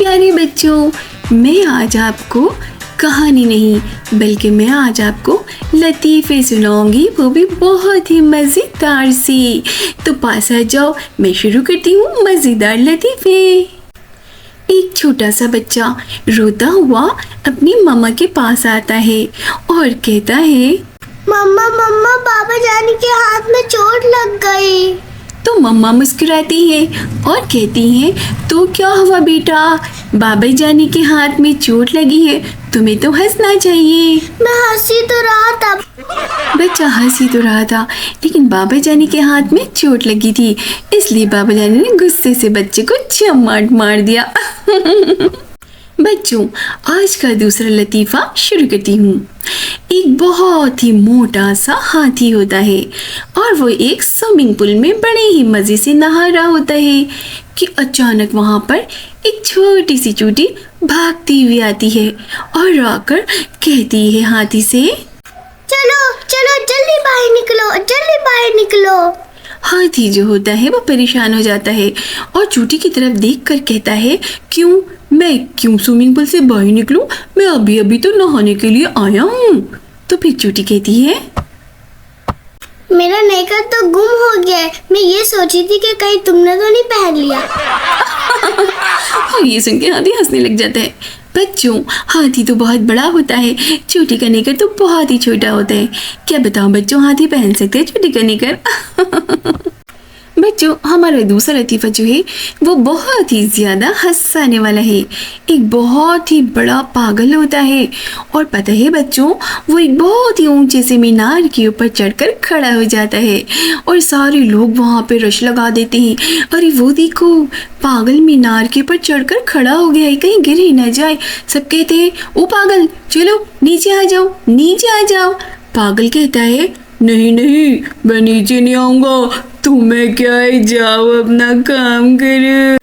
प्यारे बच्चों, मैं आज आपको कहानी नहीं बल्कि मैं आज आपको लतीफ़े सुनाऊंगी, वो भी बहुत ही मज़ेदार सी। तो पास आ जाओ, मैं शुरू करती हूँ मज़ेदार लतीफ़े। एक छोटा सा बच्चा रोता हुआ अपनी मम्मा के पास आता है और कहता है, मम्मा मम्मा बाबा जानी के हाथ में चोट लग गई। तो मम्मा मुस्कुराती है और कहती है, तो क्या हुआ बेटा, बाबा जानी के हाथ में चोट लगी है, तुम्हें तो हंसना चाहिए। मैं हंसी तो रहा था। बच्चा हंसी तो रहा था, लेकिन बाबा जानी के हाथ में चोट लगी थी, इसलिए बाबा जानी ने गुस्से से बच्चे को चमाट मार दिया। बच्चों, आज का दूसरा लतीफ़ा शुरू करती हूँ। एक बहुत ही मोटा सा हाथी होता है और वो एक स्विमिंग पूल में बड़े ही मज़े से नहा रहा होता है कि अचानक वहाँ पर एक छोटी सी चूटी भागती हुई आती है और आकर कहती है हाथी से, चलो चलो जल्दी बाहर निकलो, जल्दी बाहर निकलो। हाथी जो होता है वो परेशान हो जाता है और चूटी की तरफ देखकर कहता है, मैं क्यों स्विमिंग पूल से बाहर निकलूं, मैं अभी अभी तो नहाने के लिए आया हूँ। तो फिर चूटी कहती है, मेरा नेकर तो गुम हो गया है, मैं ये सोची थी कि कहीं तुमने तो नहीं पहन लिया। और ये सुन के हाथी हंसने लग जाता है। बच्चों, हाथी तो बहुत बड़ा होता है, चोटी का नेकर तो बहुत ही छोटा होता है। क्या बताऊं बच्चों, हाथी पहन सकते हैं चोटी का नेकर। बच्चों, हमारा दूसरा लतीफ़ा जो है वो बहुत ही ज़्यादा हंसाने वाला है। एक बहुत ही बड़ा पागल होता है और पता है बच्चों, वो एक बहुत ही ऊंचे से मीनार के ऊपर चढ़कर खड़ा हो जाता है और सारे लोग वहाँ पे रश लगा देते हैं, अरे वो देखो पागल मीनार के ऊपर चढ़कर खड़ा हो गया है, कहीं गिर ही ना जाए। सब कहते हैं, ओ पागल चलो नीचे आ जाओ, नीचे आ जाओ। पागल कहता है, नहीं नहीं मैं नीचे नहीं आऊँगा, तुम्हें क्या है, जाओ अपना काम करो।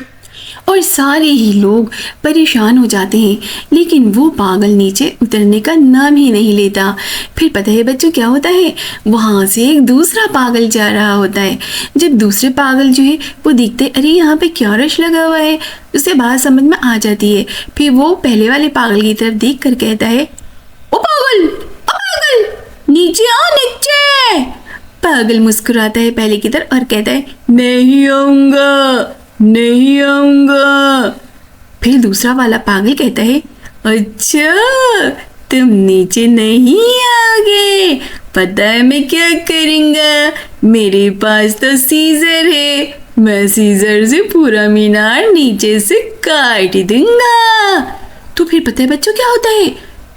और सारे ही लोग परेशान हो जाते हैं, लेकिन वो पागल नीचे उतरने का नाम ही नहीं लेता। फिर पता है बच्चों क्या होता है, वहाँ से एक दूसरा पागल जा रहा होता है। जब दूसरे पागल जो है वो देखते, अरे यहाँ पे क्या रश लगा हुआ है, उसे बात समझ में आ जाती है। फिर वो पहले वाले पागल की तरफ देख कर कहता है, ओ पागल नीचे आ नीचे। पागल मुस्कुराता है पहले की तरह और कहता है, नहीं आऊंगा नहीं आऊंगा। फिर दूसरा वाला पागल कहता है, अच्छा तुम नीचे नहीं आओगे, पता है मैं क्या करूंगा, मेरे पास तो सीजर है, मैं सीजर से पूरा मीनार नीचे से काट दूंगा। तो फिर पता है बच्चों क्या होता है,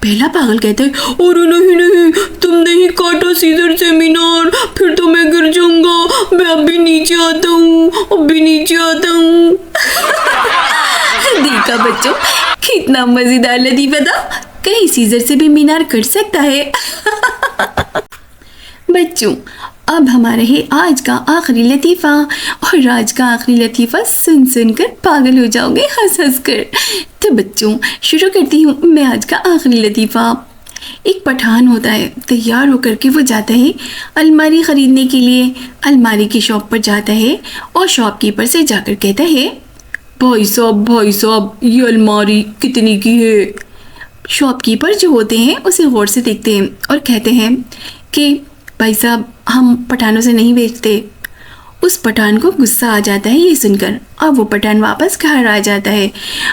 पहला पागल कहता है, अरे नहीं नहीं तुम नहीं काटा सीजर से मीनार, फिर तो मैं गिर जाऊंगा, मैं अभी नीचे आता हूँ, अभी नीचे आता हूँ। देखा बच्चों, कितना मजेदार लतीफ़ा था, कहीं सीजर से भी मीनार कट सकता है। बच्चों, अब हमारा है आज का आखिरी लतीफ़ा और आज का आखिरी लतीफ़ा सुन कर पागल हो जाओगे हंस हंस कर। तो बच्चों शुरू करती हूँ मैं आज का आखिरी लतीफ़ा। एक पठान होता है, तैयार होकर के वो जाता है अलमारी ख़रीदने के लिए। अलमारी की शॉप पर जाता है और शॉपकीपर से जाकर कहता है, भाई साहब ये अलमारी कितनी की है। शॉपकीपर जो होते हैं उसे गौर से देखते हैं और कहते हैं कि भाई साहब हम पठानों से नहीं बेचते। उस पठान को गुस्सा आ जाता है ये सुनकर, अब वो पठान वापस घर आ जाता है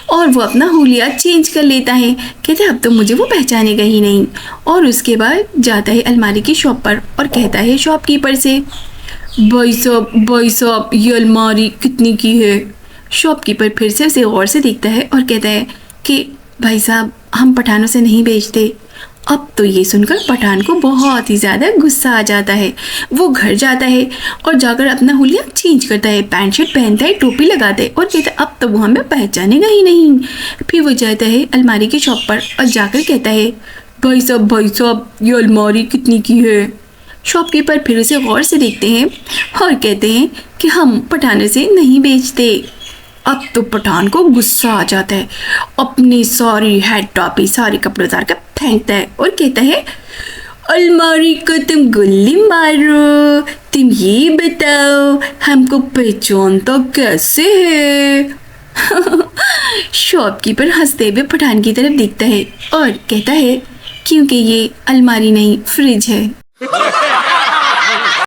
और वो अपना हुलिया चेंज कर लेता है। कहते हैं अब तो मुझे वो पहचानेगा ही नहीं। और उसके बाद जाता है अलमारी की शॉप पर और कहता है शॉपकीपर से, भाई साहब ये अलमारी कितनी की है। शॉपकीपर फिर से उसे गौर से देखता है और कहता है कि भाई साहब हम पठानों से नहीं बेचते। अब तो ये सुनकर पठान को बहुत ही ज़्यादा गुस्सा आ जाता है। वो घर जाता है और जाकर अपना हुलिया चेंज करता है, पैंट शर्ट पहनता है, टोपी लगाता है और कहता है अब तो वो हमें पहचानेगा ही नहीं। फिर वो जाता है अलमारी की शॉप पर और जाकर कहता है, भाई साहब ये अलमारी कितनी की है। शॉपकीपर फिर उसे गौर से देखते हैं और कहते हैं कि हम पठानों से नहीं बेचते। अब तो पठान को गुस्सा आ जाता है, अपनी सारी हेड टॉपी सारे कपड़े उतार कर फेंकता है और कहता है, अलमारी को तुम गुल्ली मारो, तुम ये बताओ हमको पहचानता कैसे है। शॉपकीपर हंसते हुए पठान की तरफ देखता है और कहता है, क्योंकि ये अलमारी नहीं फ्रिज है।